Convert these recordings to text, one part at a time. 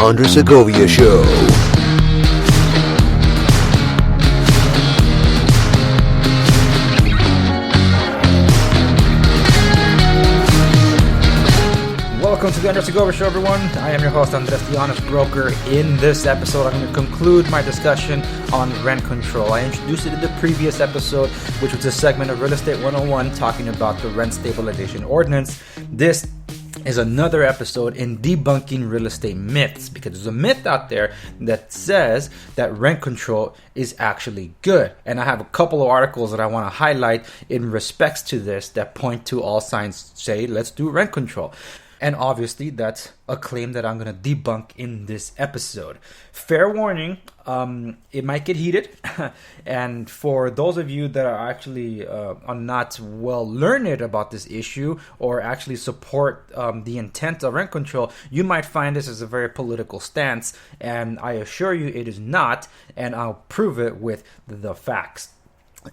Andre Segovia Show. Welcome to the Andre Segovia Show, everyone. I am your host, Andres, the Honest Broker. In this episode, I'm going to conclude my discussion on rent control. I introduced it in the previous episode, which was a segment of Real Estate 101 talking about the rent stabilization ordinance. This is another episode in debunking real estate myths, because there's a myth out there that says that rent control is actually good. And I have a couple of articles that I want to highlight in respects to this that point to all signs say, let's do rent control. And obviously, that's a claim that I'm going to debunk in this episode. Fair warning, it might get heated. And for those of you that are actually are not well learned about this issue or actually support the intent of rent control, you might find this as a very political stance. And I assure you it is not. And I'll prove it with the facts.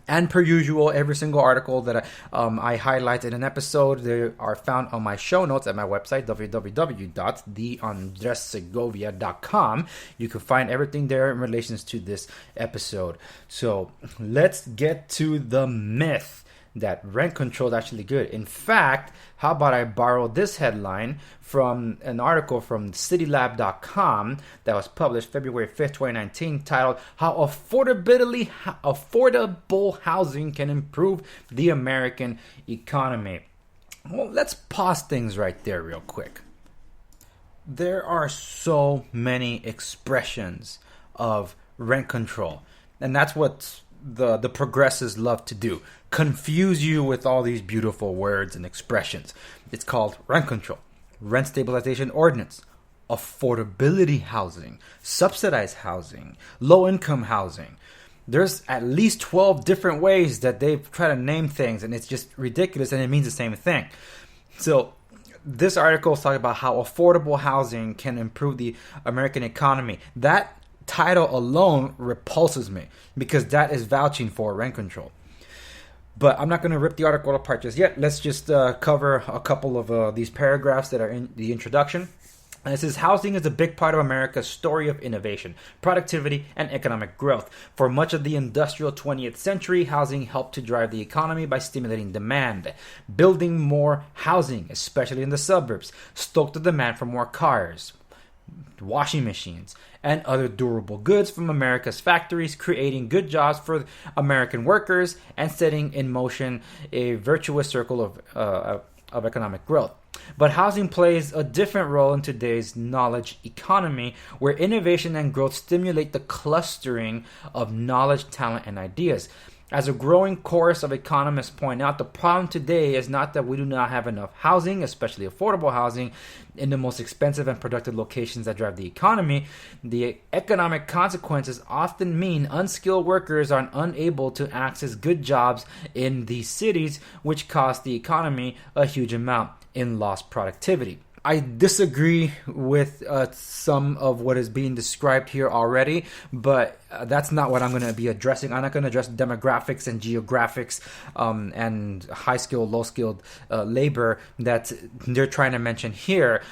And per usual, every single article that I highlight in an episode, they are found on my show notes at my website, www.theandressegovia.com. You can find everything there in relations to this episode. So let's get to the myth that rent control is actually good. In fact, how about I borrow this headline from an article from citylab.com that was published February 5th, 2019, titled How Affordable Housing Can Improve the American Economy. Well, let's pause things right there real quick. There are so many expressions of rent control, and that's what the progressives love to do. Confuse you with all these beautiful words and expressions. It's called rent control, rent stabilization ordinance, affordability housing, subsidized housing, low-income housing. There's at least 12 different ways that they've tried to name things, and it's just ridiculous, and it means the same thing. So this article is talking about how affordable housing can improve the American economy. That title alone repulses me because that is vouching for rent control. But I'm not going to rip the article apart just yet. Let's just cover a couple of these paragraphs that are in the introduction. And it says, housing is a big part of America's story of innovation, productivity, and economic growth. For much of the industrial 20th century, housing helped to drive the economy by stimulating demand. Building more housing, especially in the suburbs, stoked the demand for more cars, washing machines, and other durable goods from America's factories, creating good jobs for American workers and setting in motion a virtuous circle of economic growth. But housing plays a different role in today's knowledge economy, where innovation and growth stimulate the clustering of knowledge, talent, and ideas. As a growing chorus of economists point out, the problem today is not that we do not have enough housing, especially affordable housing, in the most expensive and productive locations that drive the economy. The economic consequences often mean unskilled workers are unable to access good jobs in these cities, which cost the economy a huge amount in lost productivity. I disagree with some of what is being described here already, but that's not what I'm going to be addressing. I'm not going to address demographics and geographics and high-skilled, low-skilled labor that they're trying to mention here.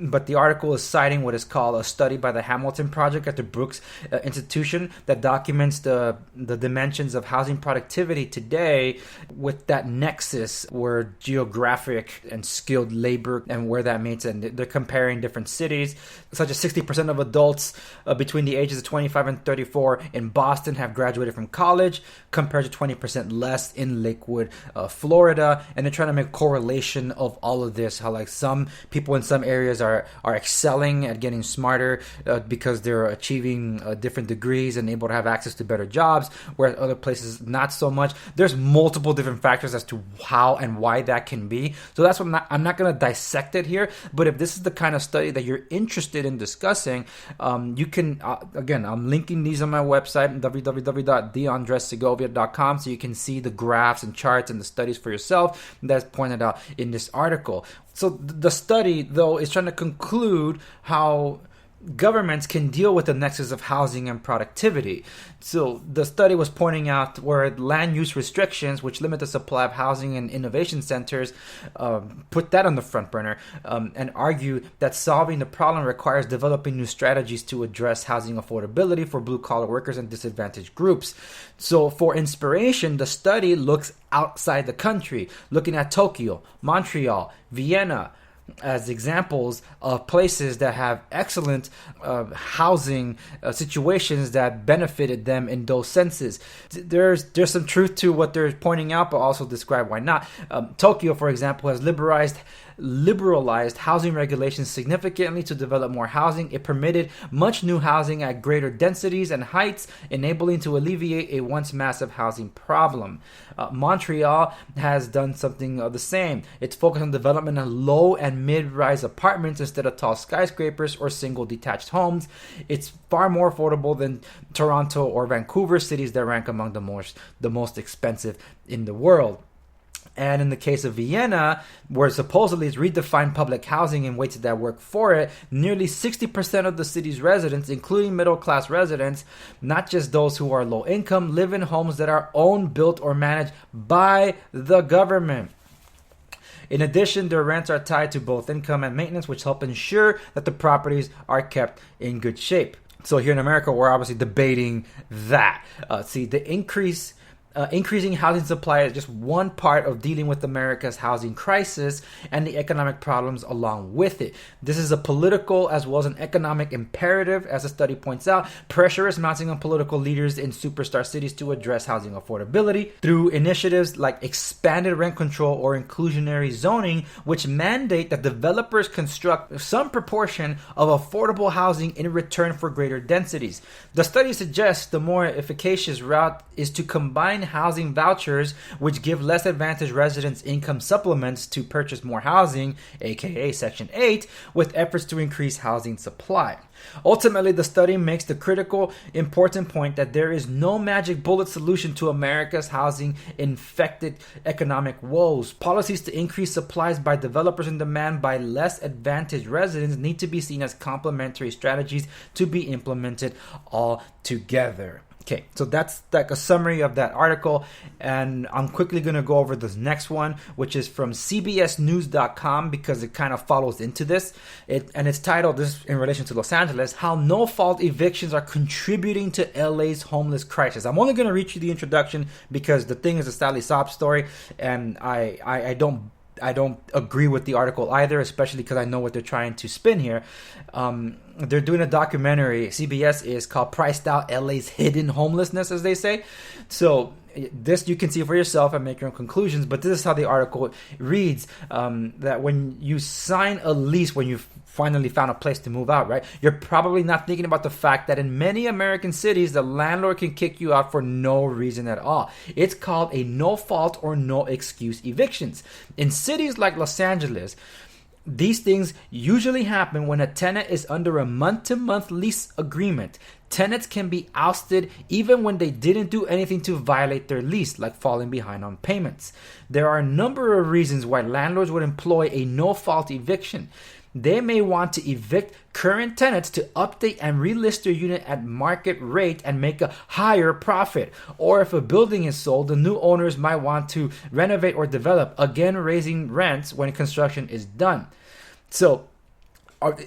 But the article is citing what is called a study by the Hamilton Project at the Brooks Institution that documents the dimensions of housing productivity today with that nexus where geographic and skilled labor and where that meets. And they're comparing different cities, such as 60% of adults between the ages of 25 and 34 in Boston have graduated from college, compared to 20% less in Lakewood, Florida. And they're trying to make a correlation of all of this, how like some people in some areas are excelling at getting smarter because they're achieving different degrees and able to have access to better jobs, whereas other places not so much. There's multiple different factors as to how and why that can be. So that's what I'm not going to dissect it here, but if this is the kind of study that you're interested in discussing, you can, again, I'm linking these on my website, www.theandressegovia.com, so you can see the graphs and charts and the studies for yourself that's pointed out in this article. So the study, though, is trying to conclude how governments can deal with the nexus of housing and productivity. So the study was pointing out where land use restrictions, which limit the supply of housing and innovation centers, put that on the front burner, and argue that solving the problem requires developing new strategies to address housing affordability for blue-collar workers and disadvantaged groups. So for inspiration, the study looks outside the country, looking at Tokyo, Montreal, Vienna, as examples of places that have excellent housing situations that benefited them in those senses. There's some truth to what they're pointing out, but also describe why not. Tokyo, for example, has liberalized housing regulations significantly to develop more housing. It permitted much new housing at greater densities and heights, enabling to alleviate a once massive housing problem. Montreal has done something of the same. It's focused on development of low and mid-rise apartments instead of tall skyscrapers or single detached homes. It's far more affordable than Toronto or Vancouver, cities that rank among the most expensive in the world. And in the case of Vienna, where supposedly it's redefined public housing in ways that work for it, nearly 60% of the city's residents, including middle-class residents, not just those who are low income, live in homes that are owned, built, or managed by the government. In addition, their rents are tied to both income and maintenance, which help ensure that the properties are kept in good shape. So here in America, we're obviously debating that. Increasing housing supply is just one part of dealing with America's housing crisis and the economic problems along with it. This is a political as well as an economic imperative, as the study points out. Pressure is mounting on political leaders in superstar cities to address housing affordability through initiatives like expanded rent control or inclusionary zoning, which mandate that developers construct some proportion of affordable housing in return for greater densities. The study suggests the more efficacious route is to combine housing vouchers, which give less advantaged residents income supplements to purchase more housing, aka Section 8, with efforts to increase housing supply. Ultimately, the study makes the critical, important point that there is no magic bullet solution to America's housing-infected economic woes. Policies to increase supplies by developers and demand by less advantaged residents need to be seen as complementary strategies to be implemented all together. Okay, so that's like a summary of that article, and I'm quickly going to go over this next one, which is from CBSNews.com because it kind of follows into this. It's titled, this in relation to Los Angeles, How No-Fault Evictions Are Contributing to LA's Homeless Crisis. I'm only going to read you the introduction because the thing is a sadly sob story, and I don't agree with the article either, especially because I know what they're trying to spin here. They're doing a documentary, CBS is, called Priced Out, LA's Hidden Homelessness, as they say. So this you can see for yourself and make your own conclusions, but this is how the article reads, that when you sign a lease, when you finally found a place to move out, right, you're probably not thinking about the fact that in many American cities, the landlord can kick you out for no reason at all. It's called a no-fault or no-excuse evictions. In cities like Los Angeles, these things usually happen when a tenant is under a month-to-month lease agreement. Tenants can be ousted even when they didn't do anything to violate their lease, like falling behind on payments. There are a number of reasons why landlords would employ a no-fault eviction. They may want to evict current tenants to update and relist their unit at market rate and make a higher profit. Or if a building is sold, the new owners might want to renovate or develop, again raising rents when construction is done. So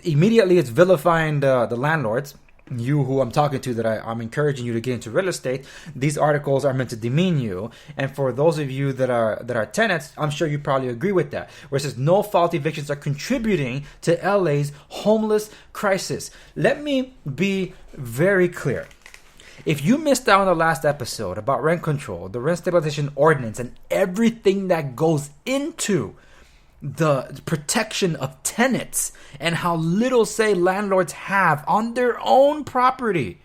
immediately it's vilifying the landlords. You who I'm talking to, that I'm encouraging you to get into real estate. These articles are meant to demean you. And for those of you that are tenants, I'm sure you probably agree with that. Where it says no fault evictions are contributing to LA's homeless crisis. Let me be very clear. If you missed out on the last episode about rent control, the rent stabilization ordinance, and everything that goes into the protection of tenants and how little say landlords have on their own property,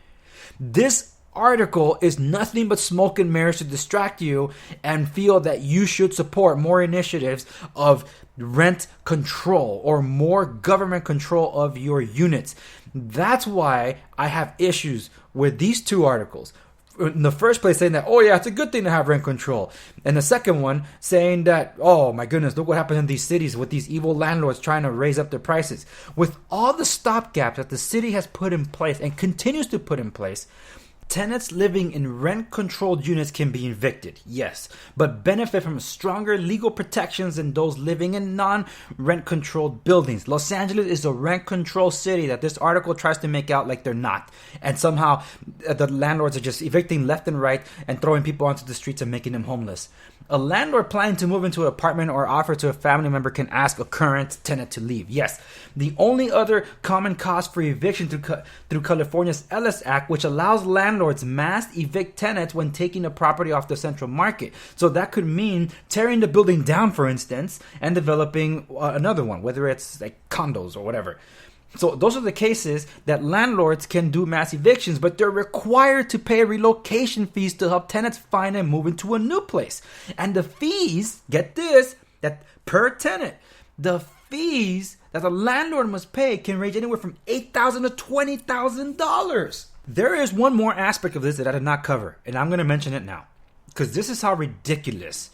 this article is nothing but smoke and mirrors to distract you and feel that you should support more initiatives of rent control or more government control of your units. That's why I have issues with these two articles. in the first place saying that, oh yeah, it's a good thing to have rent control. And the second one saying that, oh my goodness, look what happens in these cities with these evil landlords trying to raise up their prices. With all the stopgaps that the city has put in place and continues to put in place, tenants living in rent-controlled units can be evicted, yes, but benefit from stronger legal protections than those living in non-rent-controlled buildings. Los Angeles is a rent-controlled city that this article tries to make out like they're not. And somehow the landlords are just evicting left and right and throwing people onto the streets and making them homeless. A landlord planning to move into an apartment or offer to a family member can ask a current tenant to leave. Yes, the only other common cause for eviction through California's Ellis Act, which allows landlords mass evict tenants when taking a property off the central market. So that could mean tearing the building down, for instance, and developing another one, whether it's like condos or whatever. So those are the cases that landlords can do mass evictions, but they're required to pay relocation fees to help tenants find and move into a new place. And the fees, get this, that per tenant, the fees that the landlord must pay can range anywhere from $8,000 to $20,000. There is one more aspect of this that I did not cover, and I'm going to mention it now, because this is how ridiculous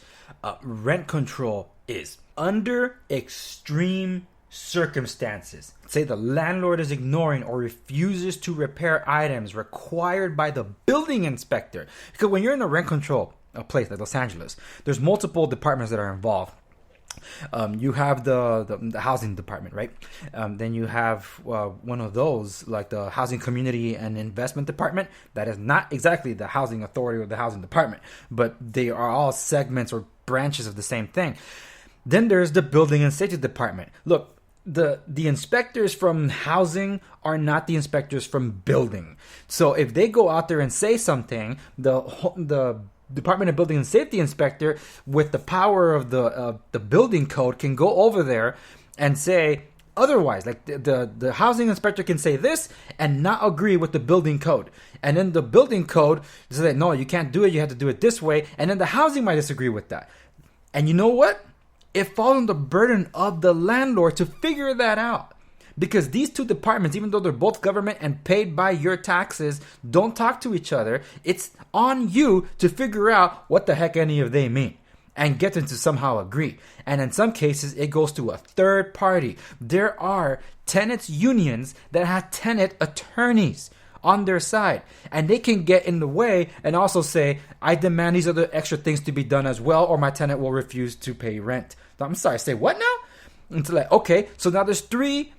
rent control is. Under extreme circumstances, say the landlord is ignoring or refuses to repair items required by the building inspector. Because when you're in a rent control place like Los Angeles, there's multiple departments that are involved. You have the housing department, right? Then you have one of those, like the housing community and investment department. That is not exactly the housing authority or the housing department, but they are all segments or branches of the same thing. Then there's the building and safety department. Look, the inspectors from housing are not the inspectors from building. So if they go out there and say something, the Department of Building and Safety inspector, with the power of the building code, can go over there and say otherwise. Like the housing inspector can say this and not agree with the building code. And then the building code says, no, you can't do it. You have to do it this way. And then the housing might disagree with that. And you know what? It falls on the burden of the landlord to figure that out. Because these two departments, even though they're both government and paid by your taxes, don't talk to each other. It's on you to figure out what the heck any of they mean and get them to somehow agree. And in some cases, it goes to a third party. There are tenants unions that have tenant attorneys on their side, and they can get in the way and also say, I demand these other extra things to be done as well, or my tenant will refuse to pay rent. I'm sorry, say what now? It's like, okay, so now there's three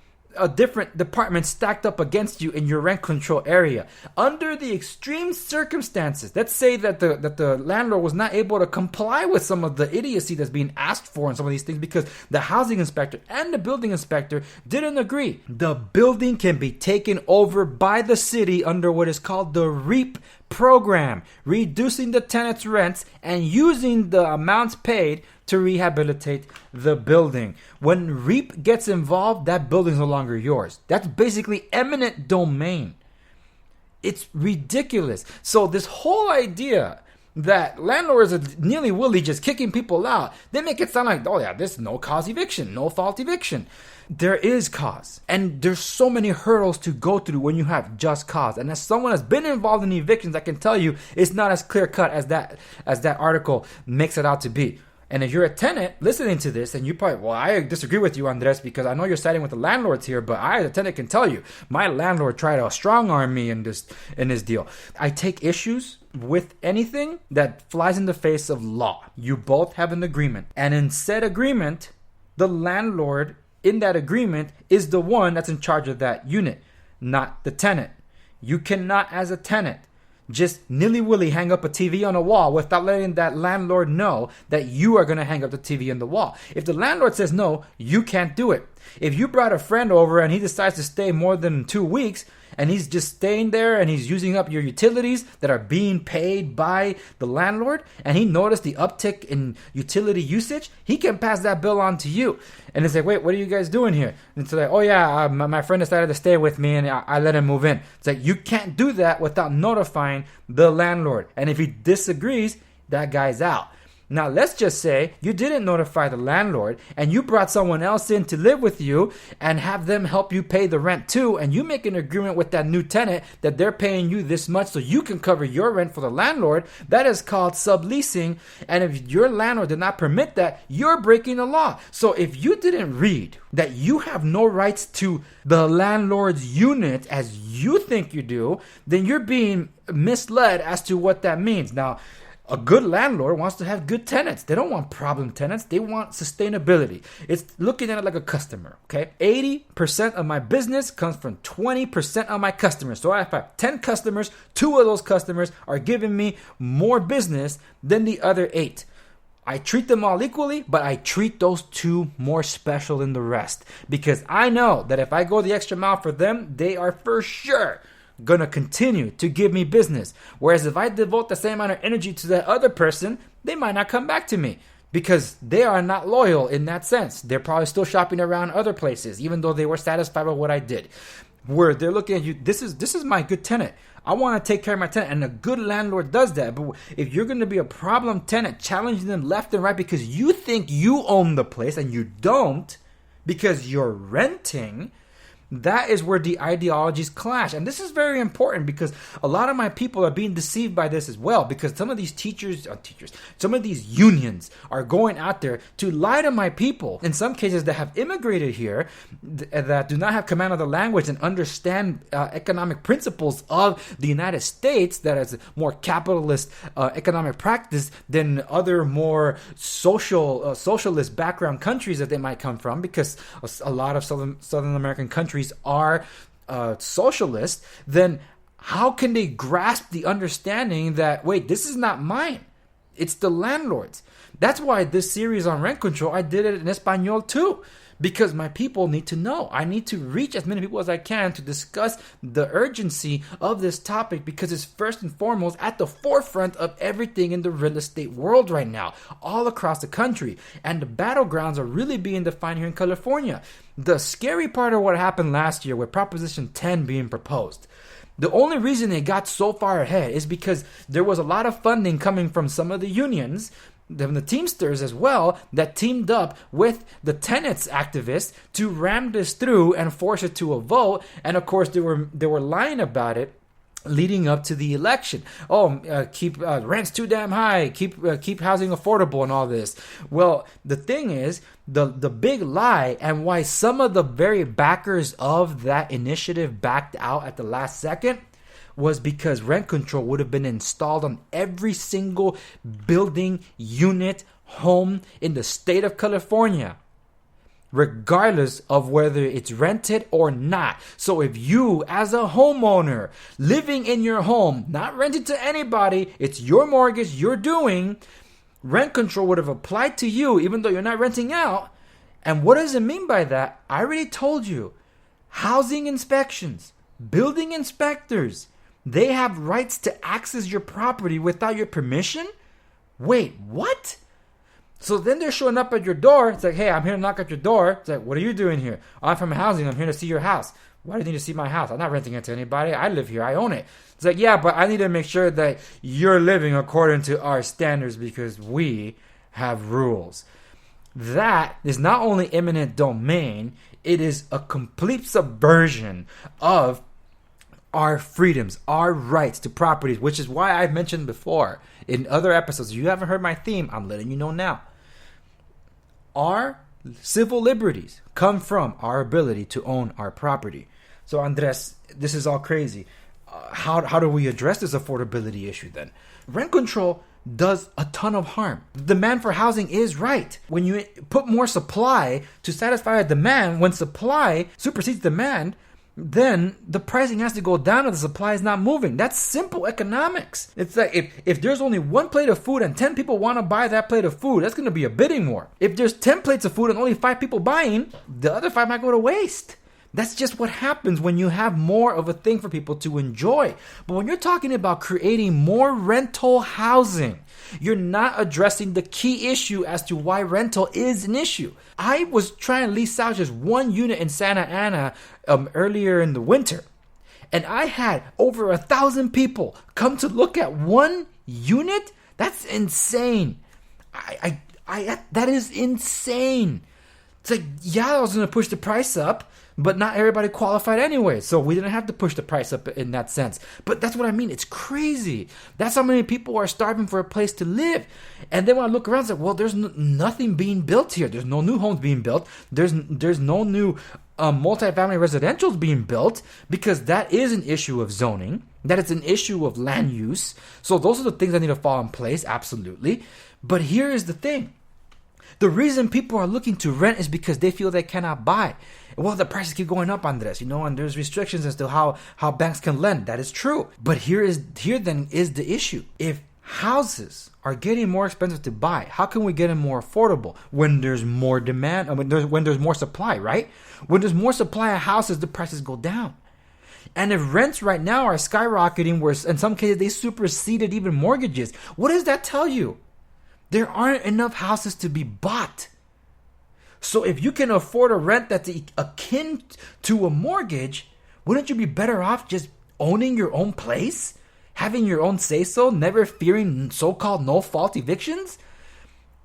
different departments stacked up against you in your rent control area. Under the extreme circumstances, let's say that the landlord was not able to comply with some of the idiocy that's being asked for in some of these things because the housing inspector and the building inspector didn't agree. The building can be taken over by the city under what is called the REAP program, reducing the tenant's rents and using the amounts paid to rehabilitate the building. When REAP gets involved, that building's no longer yours. That's basically eminent domain. It's ridiculous. So this whole idea that landlords are nilly-willy just kicking people out, they make it sound like, oh yeah, this is no cause eviction, no fault eviction. There is cause. And there's so many hurdles to go through when you have just cause. And as someone that's been involved in evictions, I can tell you it's not as clear-cut as that article makes it out to be. And if you're a tenant listening to this, and you probably, well, I disagree with you, Andres, because I know you're siding with the landlords here, but I, as a tenant, can tell you, my landlord tried to strong arm me in this deal. I take issues with anything that flies in the face of law. You both have an agreement. And in said agreement, the landlord in that agreement is the one that's in charge of that unit, not the tenant. You cannot, as a tenant, just nilly-willy hang up a TV on a wall without letting that landlord know that you are going to hang up the TV on the wall. If the landlord says no, you can't do it. If you brought a friend over and he decides to stay more than 2 weeks and he's just staying there and he's using up your utilities that are being paid by the landlord, and he noticed the uptick in utility usage, he can pass that bill on to you. And it's like, wait, what are you guys doing here? And it's like, oh yeah, my friend decided to stay with me and I let him move in. It's like, you can't do that without notifying the landlord. And if he disagrees, that guy's out. Now, let's just say you didn't notify the landlord and you brought someone else in to live with you and have them help you pay the rent too, and you make an agreement with that new tenant that they're paying you this much so you can cover your rent for the landlord. That is called subleasing, and if your landlord did not permit that, you're breaking the law. So if you didn't read that you have no rights to the landlord's unit as you think you do, then you're being misled as to what that means. Now, a good landlord wants to have good tenants. They don't want problem tenants. They want sustainability. It's looking at it like a customer, okay? 80% of my business comes from 20% of my customers. So if I have 10 customers, 2 of those customers are giving me more business than the other 8. I treat them all equally, but I treat those 2 more special than the rest because I know that if I go the extra mile for them, they are for sure gonna continue to give me business. Whereas if I devote the same amount of energy to that other person, they might not come back to me because they are not loyal in that sense. They're probably still shopping around other places, even though they were satisfied with what I did. Where they're looking at you, this is my good tenant. I want to take care of my tenant, and a good landlord does that. But if you're going to be a problem tenant, challenging them left and right because you think you own the place and you don't because you're renting, that is where the ideologies clash. And this is very important because a lot of my people are being deceived by this as well, because some of these some of these unions are going out there to lie to my people, in some cases that have immigrated here, that do not have command of the language and understand economic principles of the United States, that is more capitalist economic practice than other more socialist background countries that they might come from, because a lot of Southern American countries are socialist. Then how can they grasp the understanding that, wait, this is not mine, it's the landlord's? That's why this series on rent control, I did it in Espanol too, because my people need to know. I need to reach as many people as I can to discuss the urgency of this topic, because it's first and foremost at the forefront of everything in the real estate world right now, all across the country. And the battlegrounds are really being defined here in California. The scary part of what happened last year with Proposition 10 being proposed, the only reason it got so far ahead is because there was a lot of funding coming from some of the unions, the Teamsters as well, that teamed up with the tenants activists to ram this through and force it to a vote. And of course, they were lying about it leading up to the election. Keep rents too damn high, keep housing affordable and all this. Well, the thing is, the big lie, and why some of the very backers of that initiative backed out at the last second, was because rent control would have been installed on every single building, unit, home in the state of California, regardless of whether it's rented or not. So if you, as a homeowner living in your home, not rented to anybody, it's your mortgage you're doing, rent control would have applied to you even though you're not renting out. And what does it mean by that? I already told you. Housing inspections, building inspectors, they have rights to access your property without your permission? Wait, what? So then they're showing up at your door. It's like, hey, I'm here to knock at your door. It's like, what are you doing here? I'm from housing. I'm here to see your house. Why do you need to see my house? I'm not renting it to anybody. I live here. I own it. It's like, yeah, but I need to make sure that you're living according to our standards because we have rules. That is not only eminent domain, it is a complete subversion of our freedoms, our rights to properties, which is why I've mentioned before in other episodes. If you haven't heard my theme, I'm letting you know now. Our civil liberties come from our ability to own our property. So, Andres, this is all crazy. How do we address this affordability issue then? Rent control does a ton of harm. The demand for housing is right. When you put more supply to satisfy a demand, when supply supersedes demand, then the pricing has to go down if the supply is not moving. That's simple economics. It's like if there's only one plate of food and 10 people want to buy that plate of food, that's going to be a bidding war. If there's 10 plates of food and only 5 people buying, the other 5 might go to waste. That's just what happens when you have more of a thing for people to enjoy. But when you're talking about creating more rental housing, you're not addressing the key issue as to why rental is an issue. I was trying to lease out just one unit in Santa Ana earlier in the winter, and I had over 1,000 people come to look at one unit. That's insane. that is insane. It's like, yeah, I was going to push the price up, but not everybody qualified anyway. So we didn't have to push the price up in that sense. But that's what I mean. It's crazy. That's how many people are starving for a place to live. And then when I look around, it's like, well, there's nothing being built here. There's no new homes being built. There's no new multifamily residentials being built, because that is an issue of zoning. That is an issue of land use. So those are the things that need to fall in place. Absolutely. But here is the thing. The reason people are looking to rent is because they feel they cannot buy. Well, the prices keep going up, Andres, and there's restrictions as to how banks can lend. That is true. But here then is the issue. If houses are getting more expensive to buy, how can we get them more affordable when there's more demand, when there's more supply, right? When there's more supply of houses, the prices go down. And if rents right now are skyrocketing, where in some cases they superseded even mortgages, what does that tell you? There aren't enough houses to be bought. So if you can afford a rent that's akin to a mortgage, wouldn't you be better off just owning your own place? Having your own say-so, never fearing so-called no-fault evictions?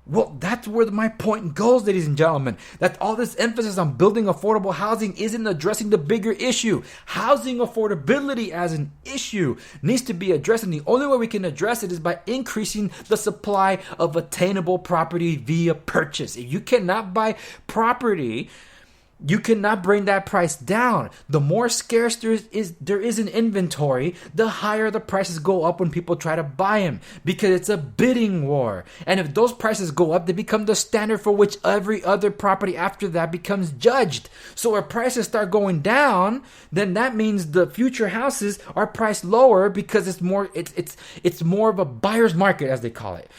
Well, that's where my point goes, ladies and gentlemen. That all this emphasis on building affordable housing isn't addressing the bigger issue. Housing affordability as an issue needs to be addressed, and the only way we can address it is by increasing the supply of attainable property via purchase. If you cannot buy property, you cannot bring that price down. The more scarce there is an inventory, the higher the prices go up when people try to buy them, because it's a bidding war. And if those prices go up, they become the standard for which every other property after that becomes judged. So if prices start going down, then that means the future houses are priced lower, because it's more of a buyer's market, as they call it.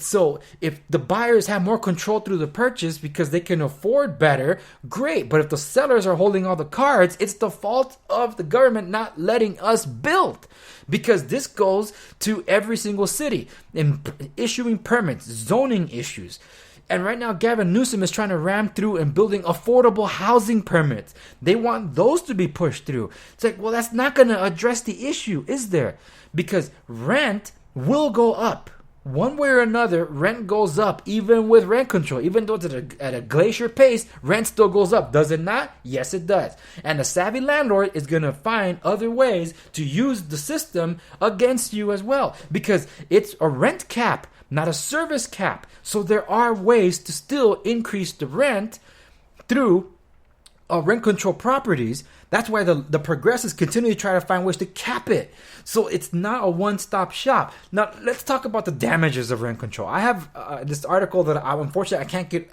So if the buyers have more control through the purchase because they can afford better, great. But if the sellers are holding all the cards, it's the fault of the government not letting us build, because this goes to every single city in issuing permits, zoning issues. And right now, Gavin Newsom is trying to ram through and building affordable housing permits. They want those to be pushed through. It's like, well, that's not going to address the issue, is there? Because rent will go up. One way or another, rent goes up, even with rent control. Even though it's at a glacier pace, rent still goes up. Does it not? Yes, it does. And a savvy landlord is going to find other ways to use the system against you as well, because it's a rent cap, not a service cap. So there are ways to still increase the rent through rent control properties. That's why the progressives continually try to find ways to cap it. So it's not a one-stop shop. Now let's talk about the damages of rent control. I have this article that unfortunately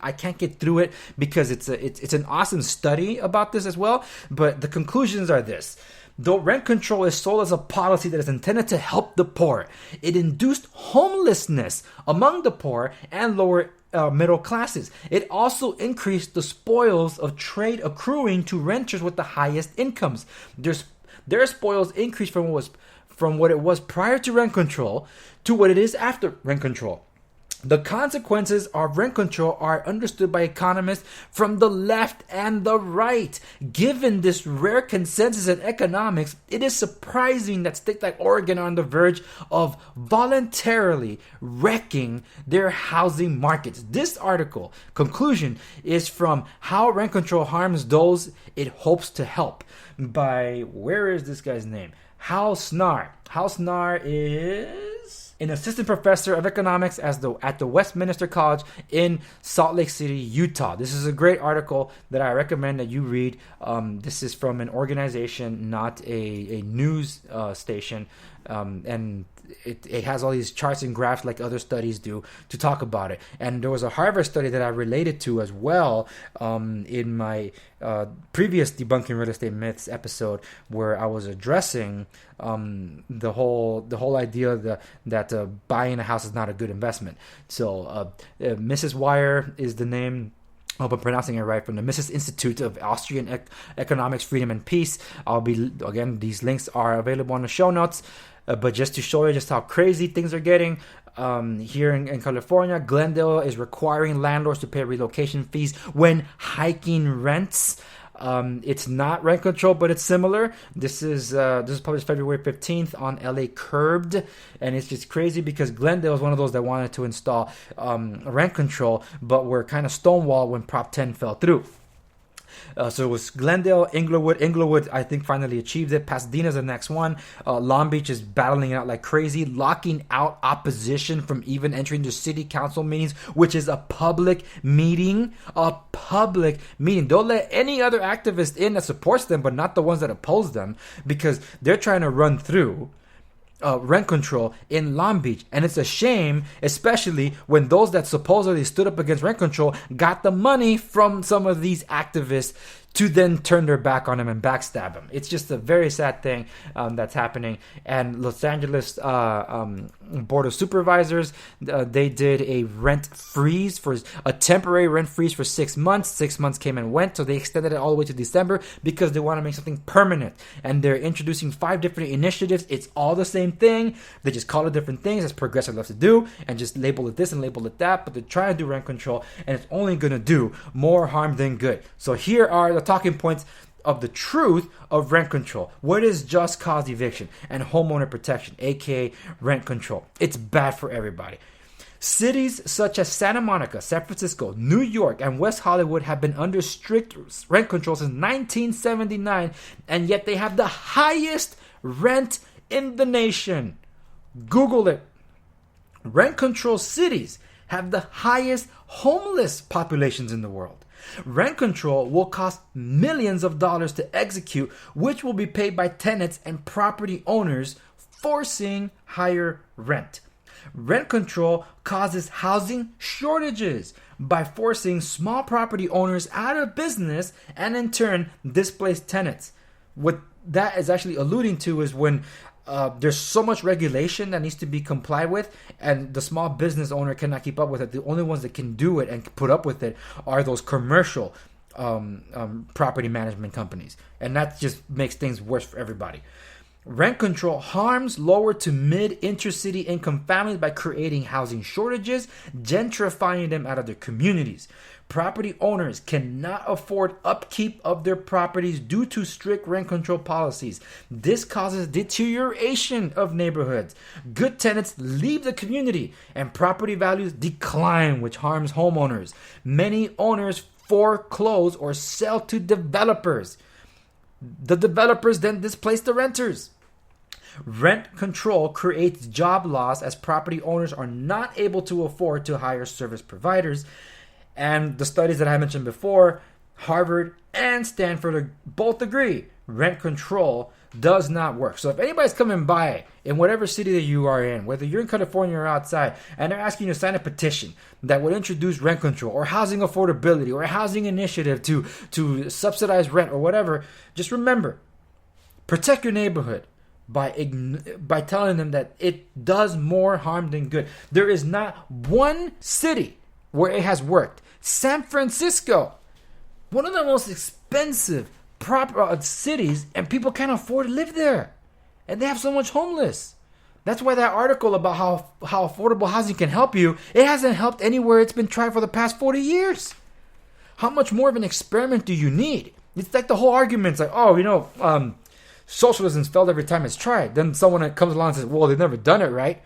I can't get through it, because it's an awesome study about this as well. But the conclusions are this. Though rent control is sold as a policy that is intended to help the poor, it induced homelessness among the poor and lower middle classes. It also increased the spoils of trade accruing to renters with the highest incomes. Their spoils increased from what it was prior to rent control to what it is after rent control. The consequences of rent control are understood by economists from the left and the right. Given this rare consensus in economics, it is surprising that states like Oregon are on the verge of voluntarily wrecking their housing markets. This article conclusion is from How Rent Control Harms Those It Hopes to Help by, where is this guy's name? Hal Snar. Hal Snar is an assistant professor of economics at the Westminster College in Salt Lake City, Utah. This is a great article that I recommend that you read. This is from an organization, not a news station, and it has all these charts and graphs like other studies do to talk about it. And there was a Harvard study that I related to as well in my previous Debunking Real Estate Myths episode, where I was addressing the whole idea that buying a house is not a good investment. So Mrs. Wire is the name. I hope I'm pronouncing it right, from the Mises Institute of Austrian Economics, Freedom and Peace. Again, these links are available in the show notes. But just to show you just how crazy things are getting, here in California, Glendale is requiring landlords to pay relocation fees when hiking rents. It's not rent control, but it's similar. This is published February 15th on LA Curbed, and it's just crazy because Glendale is one of those that wanted to install rent control, but were kind of stonewalled when Prop 10 fell through. So it was Glendale, Inglewood. Inglewood, I think, finally achieved it. Pasadena's the next one. Long Beach is battling it out like crazy, locking out opposition from even entering the city council meetings, which is a public meeting. A public meeting. Don't let any other activist in that supports them, but not the ones that oppose them, because they're trying to run through rent control in Long Beach. And it's a shame, especially when those that supposedly stood up against rent control got the money from some of these activists to then turn their back on him and backstab him. It's just a very sad thing that's happening. And Los Angeles Board of Supervisors, they did a rent freeze for a temporary rent freeze for 6 months. 6 months came and went, so they extended it all the way to December because they want to make something permanent. And they're introducing 5 different initiatives. It's all the same thing. They just call it different things, as progressive loves to do, and just label it this and label it that. But they're trying to do rent control, and it's only going to do more harm than good. So here are the talking points of the truth of rent control. What is just cause eviction and homeowner protection, aka rent control? It's bad for everybody. Cities such as Santa Monica, San Francisco, New York, and West Hollywood have been under strict rent control since 1979, and yet they have the highest rent in the nation. Google it. Rent control cities have the highest homeless populations in the world. Rent control will cost millions of dollars to execute, which will be paid by tenants and property owners, forcing higher rent. Rent control causes housing shortages by forcing small property owners out of business and in turn displace tenants. What that is actually alluding to is when there's so much regulation that needs to be complied with, and the small business owner cannot keep up with it. The only ones that can do it and put up with it are those commercial property management companies. And that just makes things worse for everybody. Rent control harms lower to mid intercity income families by creating housing shortages, gentrifying them out of their communities. Property owners cannot afford upkeep of their properties due to strict rent control policies. This causes deterioration of neighborhoods. Good tenants leave the community and property values decline, which harms homeowners. Many owners foreclose or sell to developers. The developers then displace the renters. Rent control creates job loss as property owners are not able to afford to hire service providers. And the studies that I mentioned before, Harvard and Stanford both agree rent control does not work. So if anybody's coming by in whatever city that you are in, whether you're in California or outside, and they're asking you to sign a petition that would introduce rent control or housing affordability or a housing initiative to subsidize rent or whatever, just remember, protect your neighborhood by telling them that it does more harm than good. There is not one city where it has worked. San Francisco, one of the most expensive cities, and people can't afford to live there. And they have so much homeless. That's why that article about how affordable housing can help you, it hasn't helped anywhere it's been tried for the past 40 years. How much more of an experiment do you need? It's like the whole argument's like, socialism's failed every time it's tried. Then someone that comes along and says, well, they've never done it right.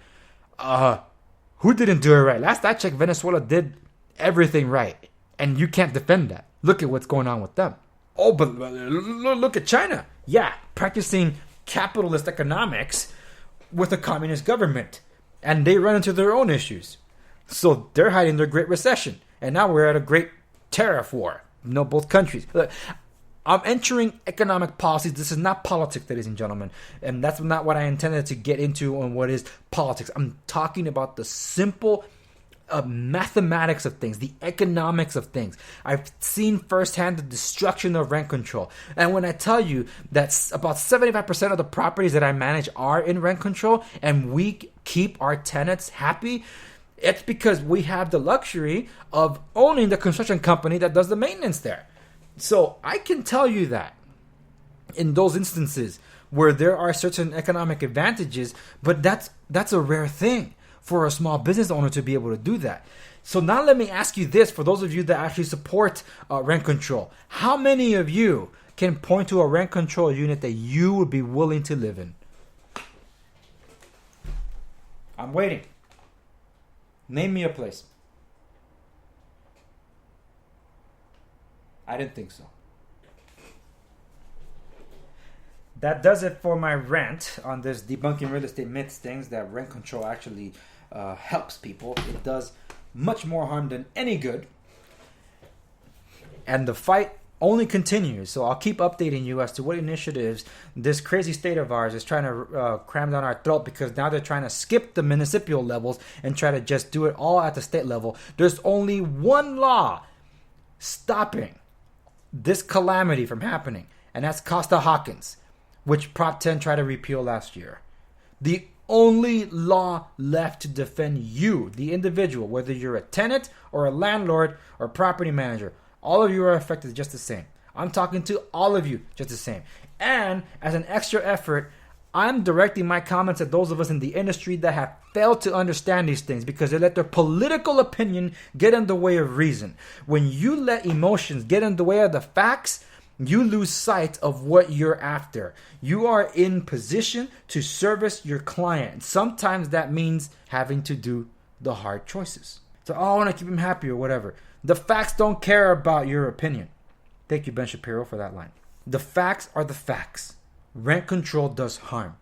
Who didn't do it right? Last I checked, Venezuela did everything right. And you can't defend that. Look at what's going on with them. Oh, but look at China. Yeah, practicing capitalist economics with a communist government. And they run into their own issues. So they're hiding their Great Recession. And now we're at a great tariff war. Both countries. Look, I'm entering economic policies. This is not politics, ladies and gentlemen. And that's not what I intended to get into on what is politics. I'm talking about the simple mathematics of things, the economics of things. I've seen firsthand the destruction of rent control. And when I tell you that about 75% of the properties that I manage are in rent control and we keep our tenants happy, it's because we have the luxury of owning the construction company that does the maintenance there. So I can tell you that in those instances where there are certain economic advantages, but that's a rare thing for a small business owner to be able to do that. So now let me ask you this, for those of you that actually support rent control. How many of you can point to a rent control unit that you would be willing to live in? I'm waiting. Name me a place. I didn't think so. That does it for my rant on this debunking real estate myths things that rent control actually helps people. It does much more harm than any good. And the fight only continues. So I'll keep updating you as to what initiatives this crazy state of ours is trying to cram down our throat, because now they're trying to skip the municipal levels and try to just do it all at the state level. There's only one law stopping this calamity from happening, and that's Costa-Hawkins, which Prop 10 tried to repeal last year. The only law left to defend you, the individual, whether you're a tenant or a landlord or property manager, all of you are affected just the same. I'm talking to all of you just the same. And as an extra effort, I'm directing my comments at those of us in the industry that have failed to understand these things because they let their political opinion get in the way of reason. When you let emotions get in the way of the facts, you lose sight of what you're after. You are in position to service your client. Sometimes that means having to do the hard choices. So, I want to keep him happy or whatever. The facts don't care about your opinion. Thank you, Ben Shapiro, for that line. The facts are the facts. Rent control does harm.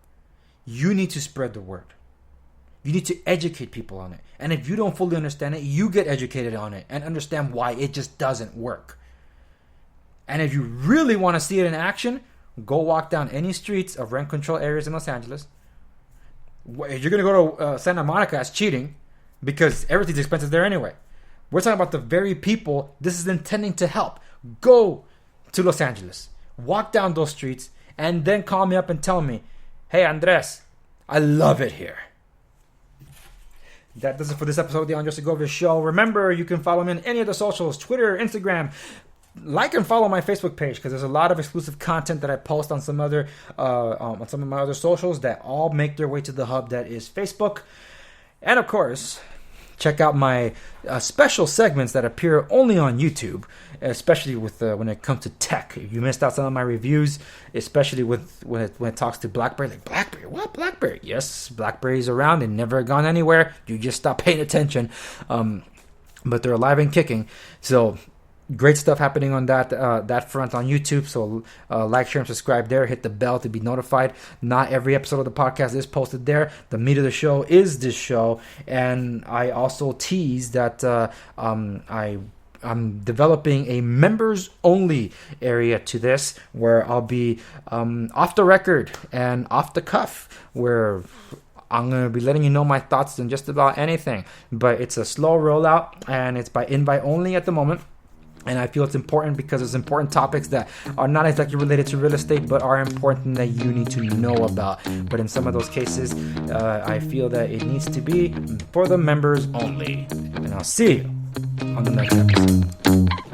You need to spread the word. You need to educate people on it. And if you don't fully understand it, you get educated on it and understand why it just doesn't work. And if you really want to see it in action, go walk down any streets of rent control areas in Los Angeles. If you're going to go to Santa Monica, that's cheating because everything's expensive there anyway. We're talking about the very people this is intending to help. Go to Los Angeles. Walk down those streets and then call me up and tell me, hey, Andres, I love it here. That does it for this episode of the Andres Segovia Show. Remember, you can follow me on any of the socials, Twitter, Instagram. Like and follow my Facebook page because there's a lot of exclusive content that I post on some of my other socials that all make their way to the hub that is Facebook. And of course, check out my special segments that appear only on YouTube, especially with when it comes to tech. If you missed out some of my reviews, especially with when it talks to BlackBerry. Like, BlackBerry? What? BlackBerry? Yes, BlackBerry's around and never gone anywhere. You just stop paying attention. But they're alive and kicking. So great stuff happening on that front on YouTube. So like, share, and subscribe there. Hit the bell to be notified. Not every episode of the podcast is posted there. The meat of the show is this show. And I also tease that I'm developing a members only area to this, where I'll be off the record and off the cuff, where I'm going to be letting you know my thoughts on just about anything. But it's a slow rollout and it's by invite only at the moment. And I feel it's important because it's important topics that are not exactly related to real estate, but are important that you need to know about. But in some of those cases, I feel that it needs to be for the members only. And I'll see you on the next episode.